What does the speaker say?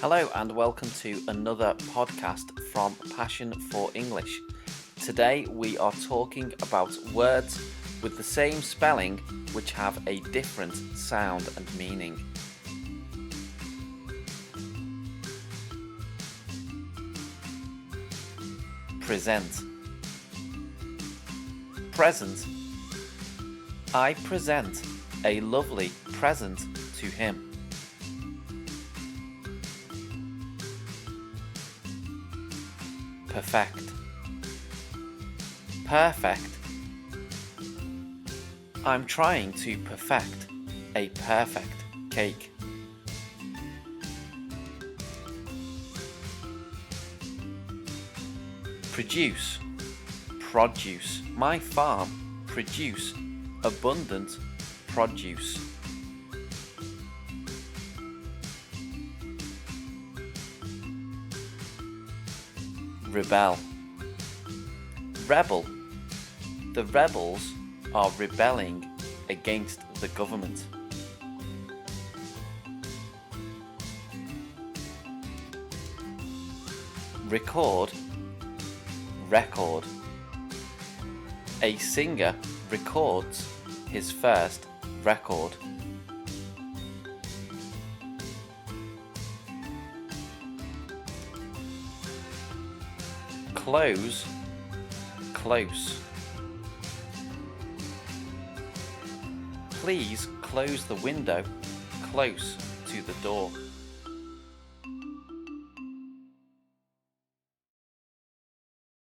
Hello and welcome to another podcast from Passion for English. Today we are talking about words with the same spelling which have a different sound and meaning. Present. Present. I present a lovely present to him. Perfect. Perfect. I'm trying to perfect a perfect cake. Produce. Produce. My farm produce abundant produce. Rebel. Rebel. The rebels are rebelling against the government. Record. Record. A singer records his first record. Close. Close. Please close the window close to the door.